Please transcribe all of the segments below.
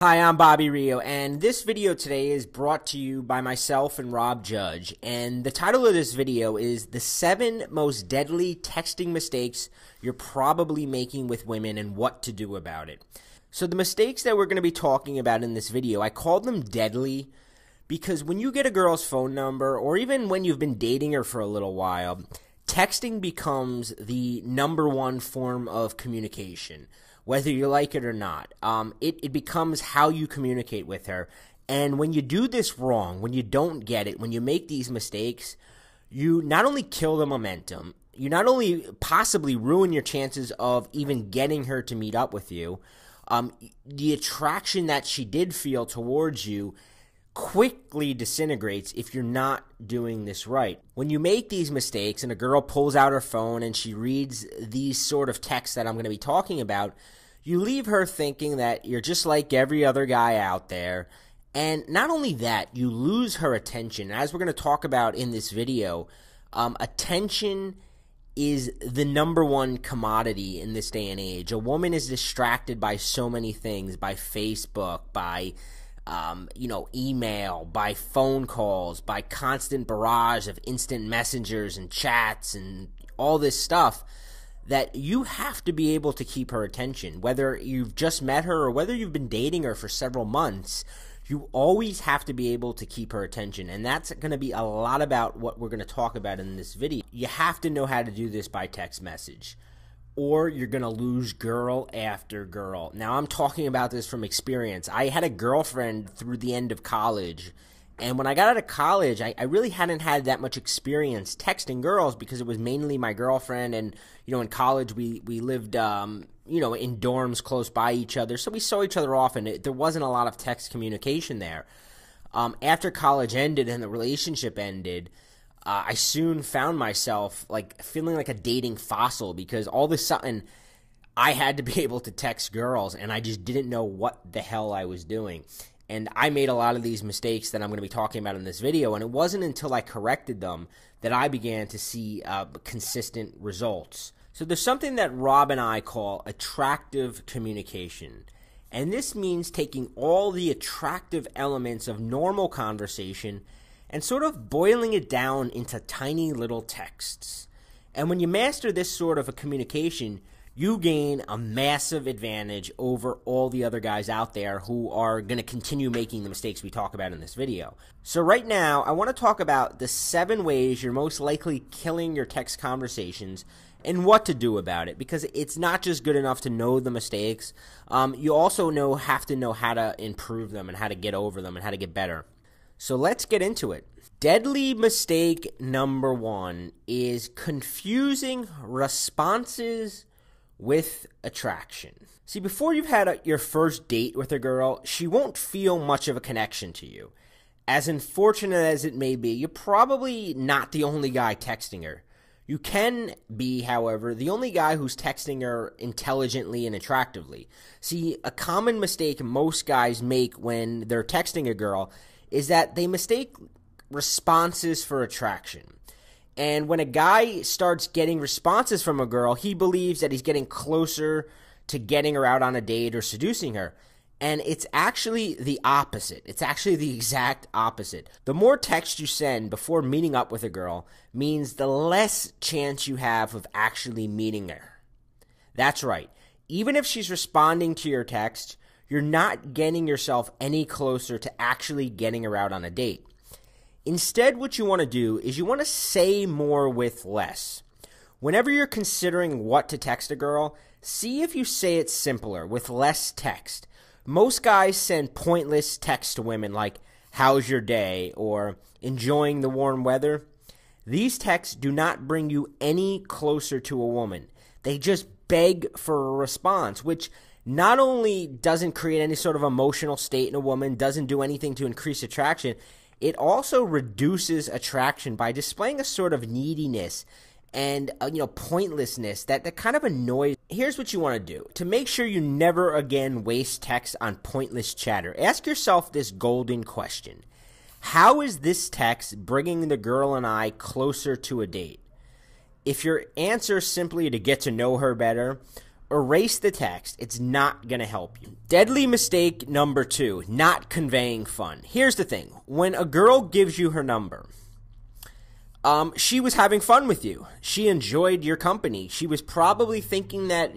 Hi, I'm Bobby Rio, and this video today is brought to you by myself and Rob Judge. And the title of this video is The 7 Most Deadly Texting Mistakes You're Probably Making with Women and What to Do About It. So the mistakes that we're going to be talking about in this video, I called them deadly because when you get a girl's phone number, or even when you've been dating her for a little while, texting becomes the #1 form of communication. Whether you like it or not, it becomes how you communicate with her. And when you do this wrong, when you don't get it, when you make these mistakes, you not only kill the momentum, you not only possibly ruin your chances of even getting her to meet up with you, the attraction that she did feel towards you quickly disintegrates if you're not doing this right. When you make these mistakes and a girl pulls out her phone and she reads these sort of texts that I'm going to be talking about, you leave her thinking that you're just like every other guy out there. And not only that, you lose her attention. As we're going to talk about in this video, attention is the #1 commodity in this day and age. A woman is distracted by so many things, by Facebook, by email, by phone calls, by constant barrage of instant messengers and chats and all this stuff, that you have to be able to keep her attention. Whether you've just met her or whether you've been dating her for several months, you always have to be able to keep her attention. And that's going to be a lot about what we're going to talk about in this video. You have to know how to do this by text message, or you're going to lose girl after girl. Now, I'm talking about this from experience. I had a girlfriend through the end of college, and when I got out of college, I really hadn't had that much experience texting girls because it was mainly my girlfriend, and, in college we lived, in dorms close by each other, so we saw each other often. There wasn't a lot of text communication there. After college ended and the relationship ended, I soon found myself feeling like a dating fossil because all of a sudden I had to be able to text girls and I just didn't know what the hell I was doing. And I made a lot of these mistakes that I'm going to be talking about in this video, and it wasn't until I corrected them that I began to see consistent results. So there's something that Rob and I call attractive communication. And this means taking all the attractive elements of normal conversation and sort of boiling it down into tiny little texts. And when you master this sort of a communication, you gain a massive advantage over all the other guys out there who are going to continue making the mistakes we talk about in this video. So right now, I want to talk about the 7 ways you're most likely killing your text conversations and what to do about it, because it's not just good enough to know the mistakes. You also have to know how to improve them and how to get over them and how to get better. So let's get into it. Deadly mistake #1 is confusing responses with attraction. See, before you've had your first date with a girl, she won't feel much of a connection to you. As unfortunate as it may be, you're probably not the only guy texting her. You can be, however, the only guy who's texting her intelligently and attractively. See, a common mistake most guys make when they're texting a girl is that they mistake responses for attraction. And when a guy starts getting responses from a girl, he believes that he's getting closer to getting her out on a date or seducing her. And it's actually the opposite. It's actually the exact opposite. The more text you send before meeting up with a girl means the less chance you have of actually meeting her. That's right. Even if she's responding to your text, you're not getting yourself any closer to actually getting her out on a date. Instead, what you want to do is you want to say more with less. Whenever you're considering what to text a girl, see if you say it simpler with less text. Most guys send pointless texts to women like, "How's your day?" or "Enjoying the warm weather?" These texts do not bring you any closer to a woman. They just beg for a response, which not only doesn't create any sort of emotional state in a woman, doesn't do anything to increase attraction, it also reduces attraction by displaying a sort of neediness and pointlessness that kind of annoys. Here's what you want to do. To make sure you never again waste text on pointless chatter, ask yourself this golden question. How is this text bringing the girl and I closer to a date? If your answer is simply to get to know her better, erase the text. It's not going to help you. Deadly mistake number 2, not conveying fun. Here's the thing. When a girl gives you her number, she was having fun with you. She enjoyed your company. She was probably thinking that,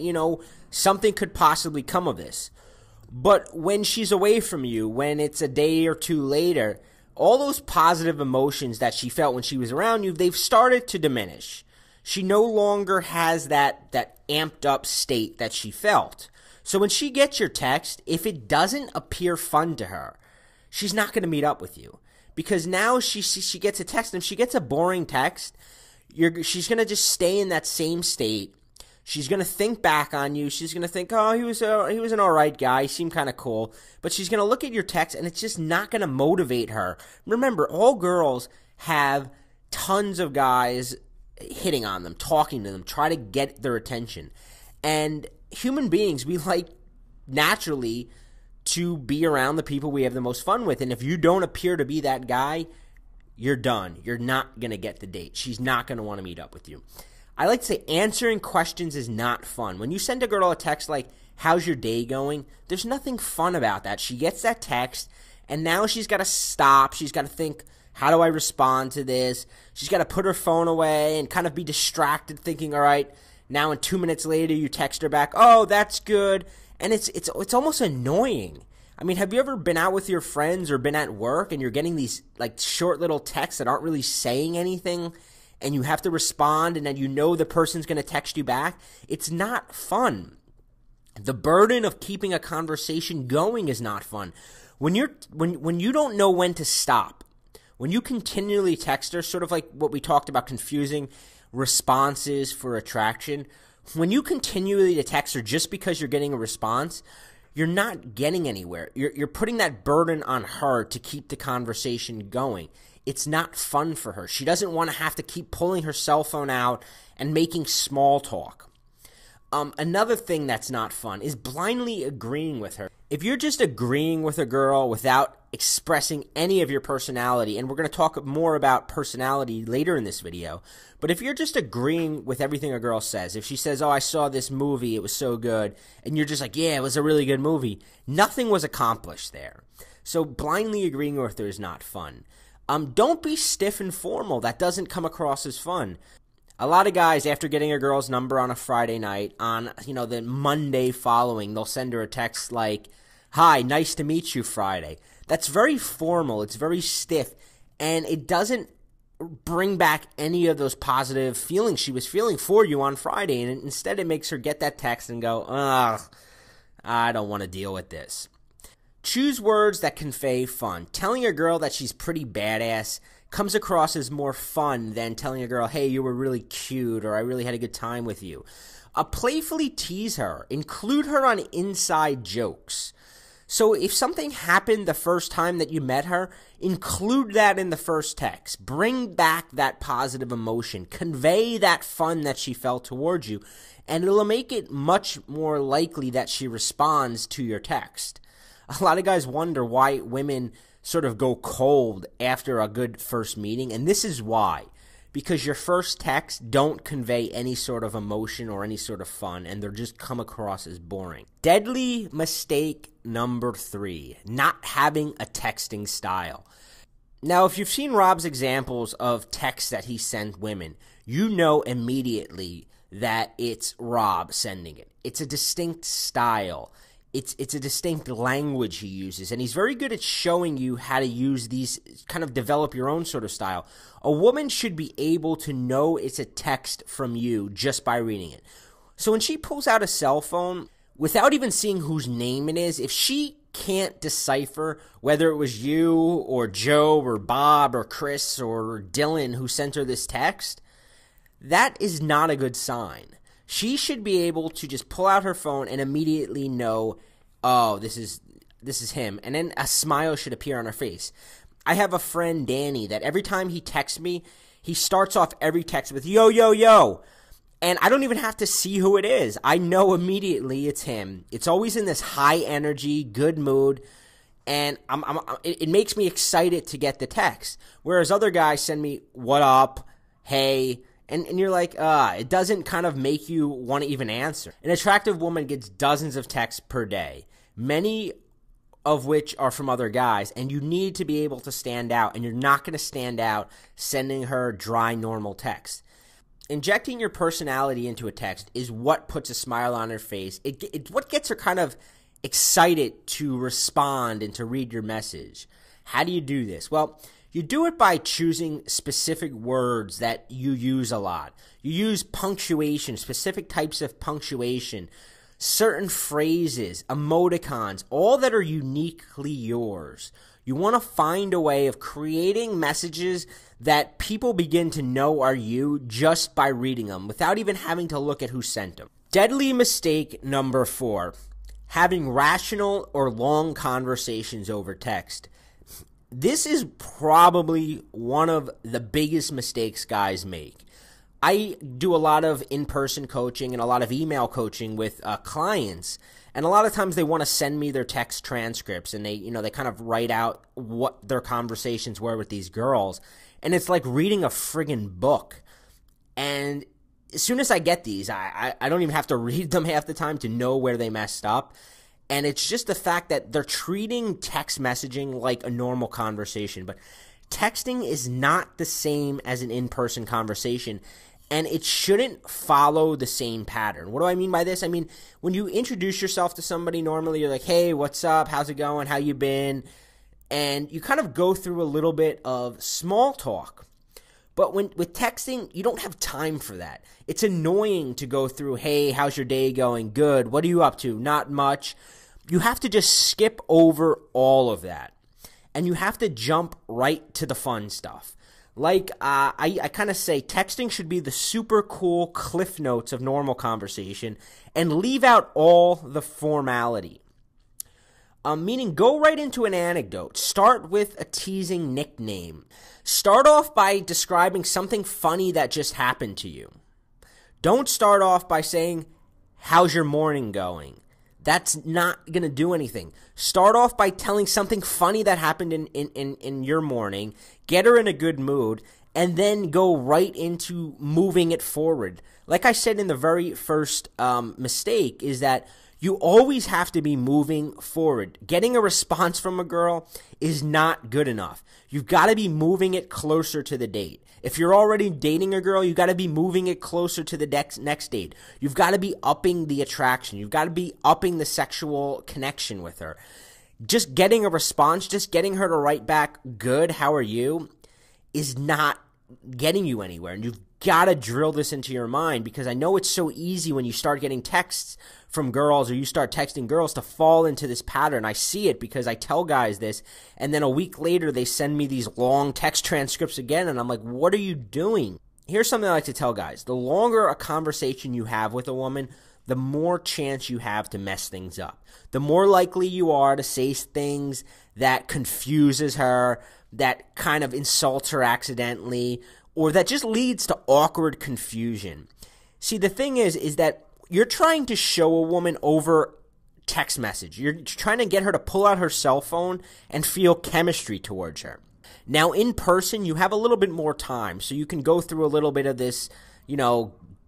something could possibly come of this. But when she's away from you, when it's a day or two later, all those positive emotions that she felt when she was around you, they've started to diminish. She no longer has that amped up state that she felt. So when she gets your text, if it doesn't appear fun to her, she's not going to meet up with you. Because now she gets a text, and if she gets a boring text, she's going to just stay in that same state. She's going to think back on you. She's going to think, oh, he was an all right guy. He seemed kind of cool. But she's going to look at your text, and it's just not going to motivate her. Remember, all girls have tons of guys hitting on them, talking to them, try to get their attention. And human beings, we like naturally to be around the people we have the most fun with. And if you don't appear to be that guy, you're done. You're not going to get the date. She's not going to want to meet up with you. I like to say answering questions is not fun. When you send a girl a text like, how's your day going? There's nothing fun about that. She gets that text, and now she's got to stop. She's got to think, how do I respond to this? She's got to put her phone away and kind of be distracted thinking, all right, now in 2 minutes later you text her back, oh, that's good. And it's almost annoying. I mean, have you ever been out with your friends or been at work and you're getting these like short little texts that aren't really saying anything, and you have to respond, and then the person's going to text you back? It's not fun. The burden of keeping a conversation going is not fun. When you don't know when to stop, when you continually text her, sort of like what we talked about, confusing responses for attraction, when you continually text her just because you're getting a response, you're not getting anywhere. You're putting that burden on her to keep the conversation going. It's not fun for her. She doesn't want to have to keep pulling her cell phone out and making small talk. Another thing that's not fun is blindly agreeing with her. If you're just agreeing with a girl without expressing any of your personality, and we're going to talk more about personality later in this video, but if you're just agreeing with everything a girl says, if she says, oh, I saw this movie, it was so good, and you're just like, yeah, it was a really good movie, nothing was accomplished there. So blindly agreeing with her is not fun. Don't be stiff and formal. That doesn't come across as fun. A lot of guys, after getting a girl's number on a Friday night, on the Monday following, they'll send her a text like, hi, nice to meet you Friday. That's very formal. It's very stiff, and it doesn't bring back any of those positive feelings she was feeling for you on Friday, and instead it makes her get that text and go, ugh, I don't want to deal with this. Choose words that convey fun. Telling a girl that she's pretty badass comes across as more fun than telling a girl, hey, you were really cute, or I really had a good time with you. Playfully tease her. Include her on inside jokes. So if something happened the first time that you met her, include that in the first text. Bring back that positive emotion. Convey that fun that she felt towards you, and it'll make it much more likely that she responds to your text. A lot of guys wonder why women sort of go cold after a good first meeting, and this is why. Because your first texts don't convey any sort of emotion or any sort of fun, and they're just come across as boring. Deadly mistake number 3, not having a texting style. Now, if you've seen Rob's examples of texts that he sent women, you know immediately that it's Rob sending it. It's a distinct style. It's a distinct language he uses, and he's very good at showing you how to use these, kind of develop your own sort of style. A woman should be able to know it's a text from you just by reading it. So when she pulls out a cell phone, without even seeing whose name it is, if she can't decipher whether it was you or Joe or Bob or Chris or Dylan who sent her this text, that is not a good sign. She should be able to just pull out her phone and immediately know, oh, this is him. And then a smile should appear on her face. I have a friend, Danny, that every time he texts me, he starts off every text with, yo, yo, yo. And I don't even have to see who it is. I know immediately it's him. It's always in this high energy, good mood. And it makes me excited to get the text. Whereas other guys send me, what up, hey, And you're like, it doesn't kind of make you want to even answer. An attractive woman gets dozens of texts per day, many of which are from other guys, and you need to be able to stand out, and you're not going to stand out sending her dry, normal text. Injecting your personality into a text is what puts a smile on her face. It's what gets her kind of excited to respond and to read your message. How do you do this? Well, you do it by choosing specific words that you use a lot. You use punctuation, specific types of punctuation, certain phrases, emoticons, all that are uniquely yours. You want to find a way of creating messages that people begin to know are you just by reading them without even having to look at who sent them. Deadly mistake number 4, having rational or long conversations over text. This is probably one of the biggest mistakes guys make. I do a lot of in-person coaching and a lot of email coaching with clients, and a lot of times they want to send me their text transcripts, and they kind of write out what their conversations were with these girls, and it's like reading a friggin' book. And as soon as I get these, I don't even have to read them half the time to know where they messed up. And it's just the fact that they're treating text messaging like a normal conversation. But texting is not the same as an in-person conversation, and it shouldn't follow the same pattern. What do I mean by this? I mean, when you introduce yourself to somebody, normally you're like, hey, what's up? How's it going? How you been? And you kind of go through a little bit of small talk. But with texting, you don't have time for that. It's annoying to go through, hey, how's your day going? Good. What are you up to? Not much. You have to just skip over all of that. And you have to jump right to the fun stuff. Like I kind of say, texting should be the super cool cliff notes of normal conversation and leave out all the formality. Meaning go right into an anecdote. Start with a teasing nickname. Start off by describing something funny that just happened to you. Don't start off by saying, how's your morning going? That's not going to do anything. Start off by telling something funny that happened in your morning. Get her in a good mood. And then go right into moving it forward. Like I said in the very first mistake is that you always have to be moving forward. Getting a response from a girl is not good enough. You've got to be moving it closer to the date. If you're already dating a girl, you've got to be moving it closer to the next date. You've got to be upping the attraction. You've got to be upping the sexual connection with her. Just getting a response, just getting her to write back, good, how are you, is not getting you anywhere. And you've got to drill this into your mind, because I know it's so easy when you start getting texts from girls or you start texting girls to fall into this pattern. I see it because I tell guys this, and then a week later they send me these long text transcripts again, and I'm like, what are you doing? Here's something I like to tell guys. The longer a conversation you have with a woman, the more chance you have to mess things up. The more likely you are to say things that confuses her, that kind of insults her accidentally, or that just leads to awkward confusion. See, the thing is that you're trying to show a woman over text message. You're trying to get her to pull out her cell phone and feel chemistry towards her. Now, in person, you have a little bit more time, so you can go through a little bit of this,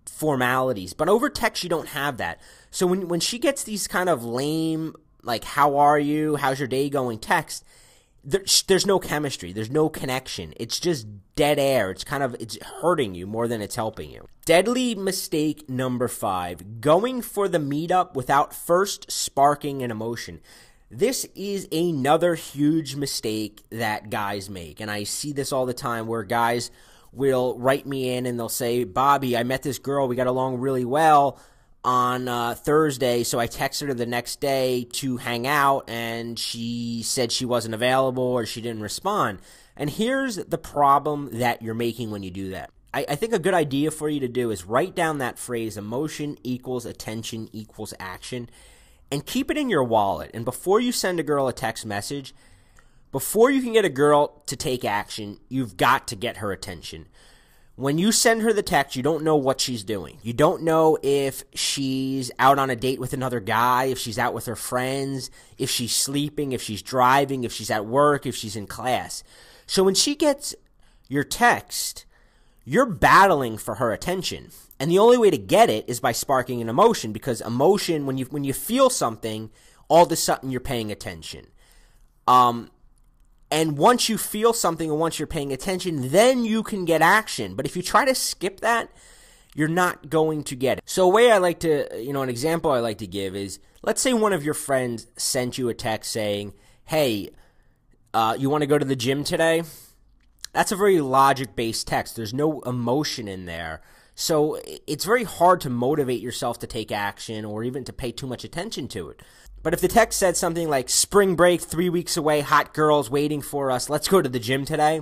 formalities. But over text, you don't have that. So when she gets these kind of lame, like, how are you, how's your day going text, there's no chemistry. There's no connection. It's just dead air. It's hurting you more than it's helping you. Deadly mistake number 5, going for the meetup without first sparking an emotion. This is another huge mistake that guys make. And I see this all the time where guys will write me in and they'll say, Bobby, I met this girl. We got along really well on Thursday, so I texted her the next day to hang out, and she said she wasn't available or she didn't respond. And here's the problem that you're making when you do that. I think a good idea for you to do is write down that phrase, emotion equals attention equals action, and keep it in your wallet. And before you send a girl a text message, before you can get a girl to take action, you've got to get her attention. When you send her the text, you don't know what she's doing. You don't know if she's out on a date with another guy, if she's out with her friends, if she's sleeping, if she's driving, if she's at work, if she's in class. So when she gets your text, you're battling for her attention. And the only way to get it is by sparking an emotion, because emotion, when you feel something, all of a sudden you're paying attention. And once you feel something and once you're paying attention, then you can get action. But if you try to skip that, you're not going to get it. So a way I like to, an example I like to give is, let's say one of your friends sent you a text saying, hey, you want to go to the gym today? That's a very logic-based text. There's no emotion in there. So it's very hard to motivate yourself to take action or even to pay too much attention to it. But if the text said something like, spring break, 3 weeks away, hot girls waiting for us, let's go to the gym today,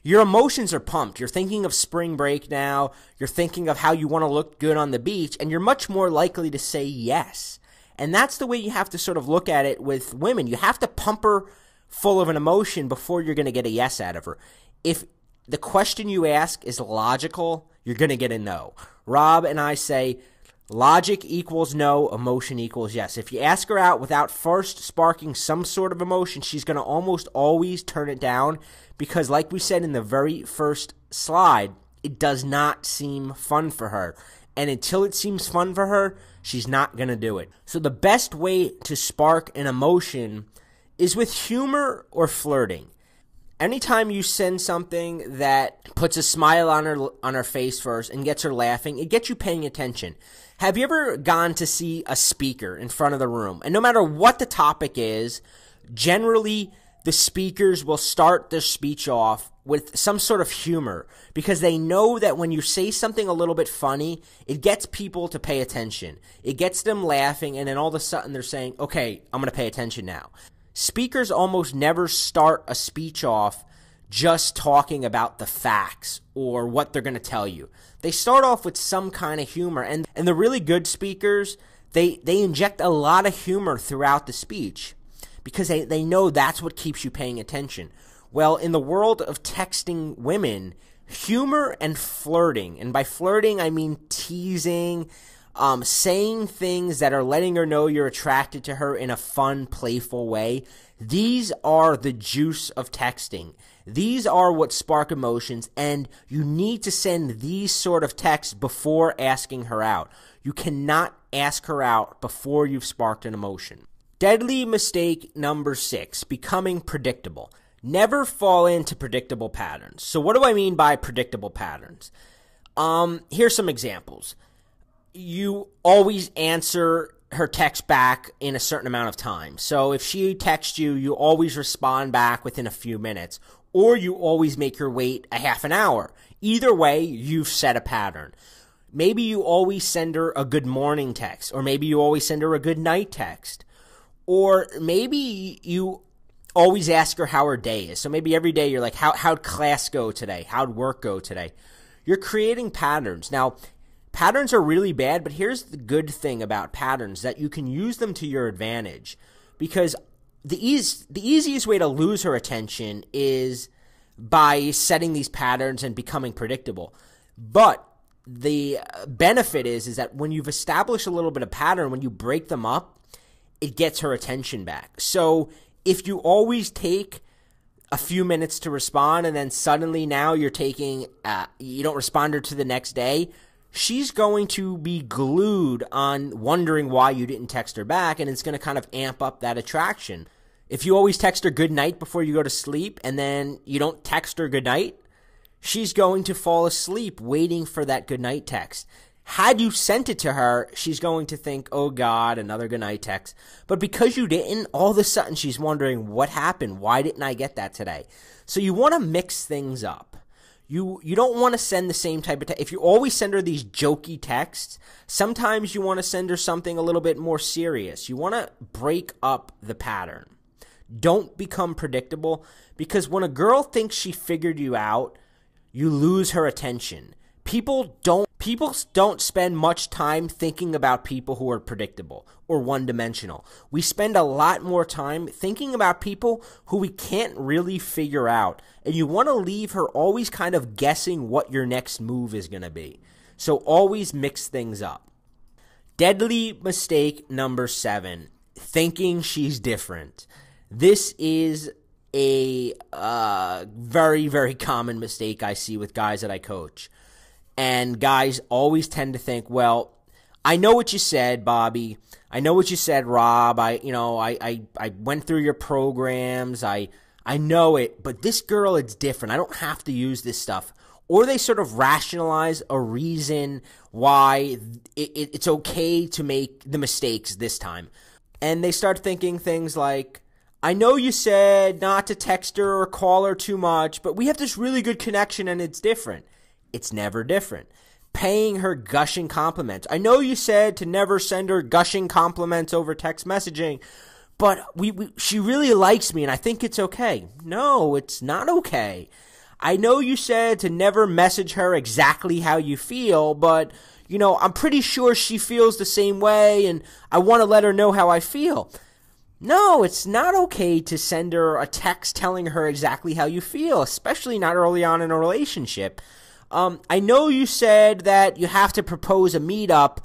your emotions are pumped. You're thinking of spring break now. You're thinking of how you want to look good on the beach, and you're much more likely to say yes. And that's the way you have to sort of look at it with women. You have to pump her full of an emotion before you're going to get a yes out of her. If the question you ask is logical, you're going to get a no. Rob and I say logic equals no, emotion equals yes. If you ask her out without first sparking some sort of emotion, she's going to almost always turn it down because, like we said in the very first slide, it does not seem fun for her. And until it seems fun for her, she's not going to do it. So the best way to spark an emotion is with humor or flirting. Anytime you send something that puts a smile on her face first and gets her laughing, it gets you paying attention. Have you ever gone to see a speaker in front of the room? And no matter what the topic is, generally the speakers will start their speech off with some sort of humor because they know that when you say something a little bit funny, it gets people to pay attention. It gets them laughing, and then all of a sudden they're saying, okay, I'm going to pay attention now. Speakers almost never start a speech off just talking about the facts or what they're going to tell you. They start off with some kind of humor, and the really good speakers, they inject a lot of humor throughout the speech because they know that's what keeps you paying attention. Well, in the world of texting women, humor and flirting, and by flirting I mean teasing, saying things that are letting her know you're attracted to her in a fun, playful way. These are the juice of texting. These are what spark emotions, and you need to send these sort of texts before asking her out. You cannot ask her out before you've sparked an emotion. Deadly mistake number 6, becoming predictable. Never fall into predictable patterns. So what do I mean by predictable patterns? Here's some examples. You always answer her text back in a certain amount of time. So if she texts you, you always respond back within a few minutes, or you always make her wait a half an hour. Either way, you've set a pattern. Maybe you always send her a good morning text, or maybe you always send her a good night text, or maybe you always ask her how her day is. So maybe every day you're like, how'd class go today? How'd work go today? You're creating patterns. Now, patterns are really bad, but here's the good thing about patterns, that you can use them to your advantage. Because the easiest way to lose her attention is by setting these patterns and becoming predictable. But the benefit is that when you've established a little bit of pattern, when you break them up, it gets her attention back. So if you always take a few minutes to respond and then suddenly now you're taking, you don't respond her to the next day, she's going to be glued on wondering why you didn't text her back, and it's going to kind of amp up that attraction. If you always text her good night before you go to sleep and then you don't text her good night, she's going to fall asleep waiting for that good night text. Had you sent it to her, she's going to think, oh God, another good night text. But because you didn't, all of a sudden she's wondering, what happened? Why didn't I get that today? So you want to mix things up. You don't want to send the same type of text. If you always send her these jokey texts, sometimes you want to send her something a little bit more serious. You want to break up the pattern. Don't become predictable, because when a girl thinks she figured you out, you lose her attention. People don't spend much time thinking about people who are predictable or one-dimensional. We spend a lot more time thinking about people who we can't really figure out. And you want to leave her always kind of guessing what your next move is going to be. So always mix things up. Deadly mistake number 7, thinking she's different. This is a very, very common mistake I see with guys that I coach. And guys always tend to think, well, I know what you said, Bobby. I know what you said, Rob. I went through your programs. I know it, but this girl, it's different. I don't have to use this stuff. Or they sort of rationalize a reason why it's okay to make the mistakes this time. And they start thinking things like, I know you said not to text her or call her too much, but we have this really good connection and it's different. It's never different. Paying her gushing compliments. I know you said to never send her gushing compliments over text messaging, but she really likes me and I think it's okay. No, it's not okay. I know you said to never message her exactly how you feel, but, I'm pretty sure she feels the same way and I want to let her know how I feel. No, it's not okay to send her a text telling her exactly how you feel, especially not early on in a relationship. I know you said that you have to propose a meetup,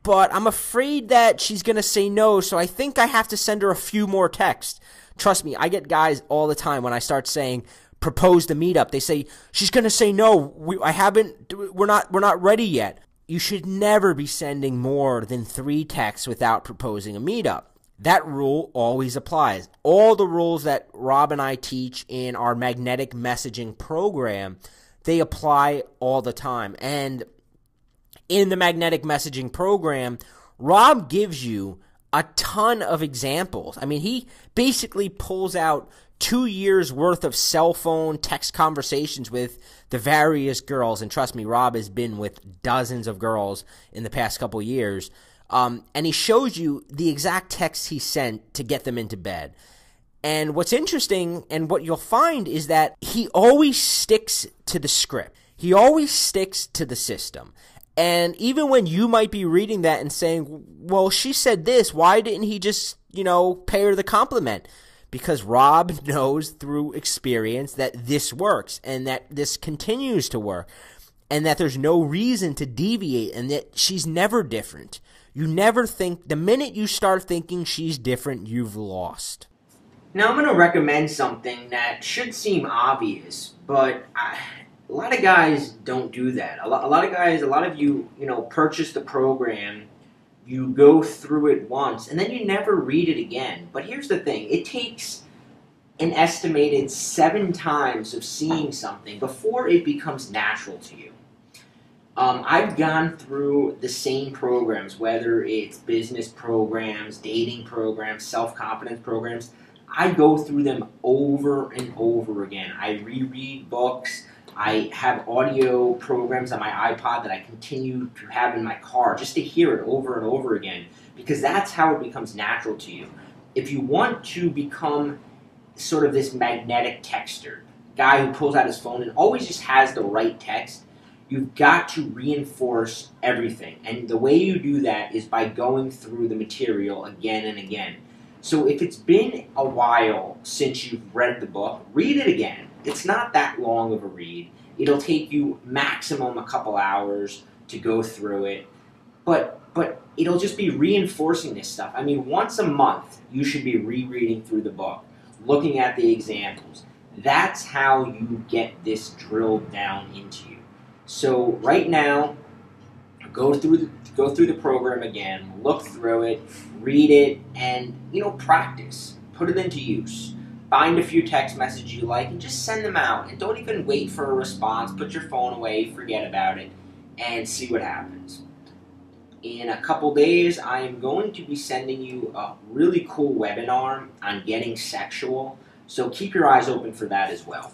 but I'm afraid that she's going to say no, so I think I have to send her a few more texts. Trust me, I get guys all the time when I start saying propose the meetup. They say, she's going to say no, we're not ready yet. You should never be sending more than 3 texts without proposing a meetup. That rule always applies. All the rules that Rob and I teach in our magnetic messaging program, they apply all the time. And in the magnetic messaging program, Rob gives you a ton of examples. I mean, he basically pulls out 2 years worth of cell phone text conversations with the various girls. And trust me, Rob has been with dozens of girls in the past couple years. And he shows you the exact texts he sent to get them into bed. And what's interesting and what you'll find is that he always sticks to the script. He always sticks to the system. And even when you might be reading that and saying, well, she said this, why didn't he just, pay her the compliment? Because Rob knows through experience that this works and that this continues to work and that there's no reason to deviate and that she's never different. You never think, the minute you start thinking she's different, you've lost. Now I'm going to recommend something that should seem obvious, but a lot of guys don't do that. A lot of you, purchase the program, you go through it once, and then you never read it again. But here's the thing, it takes an estimated 7 times of seeing something before it becomes natural to you. I've gone through the same programs, whether it's business programs, dating programs, self-confidence programs. I go through them over and over again. I reread books. I have audio programs on my iPod that I continue to have in my car just to hear it over and over again because that's how it becomes natural to you. If you want to become sort of this magnetic texter, guy who pulls out his phone and always just has the right text, you've got to reinforce everything. And the way you do that is by going through the material again and again. So if it's been a while since you've read the book, read it again. It's not that long of a read. It'll take you maximum a couple hours to go through it. But it'll just be reinforcing this stuff. I mean, once a month, you should be rereading through the book, looking at the examples. That's how you get this drilled down into you. So right now, go through the program again, look through it, read it, and practice. Put it into use. Find a few text messages you like and just send them out. And don't even wait for a response. Put your phone away, forget about it, and see what happens. In a couple days, I am going to be sending you a really cool webinar on getting sexual. So keep your eyes open for that as well.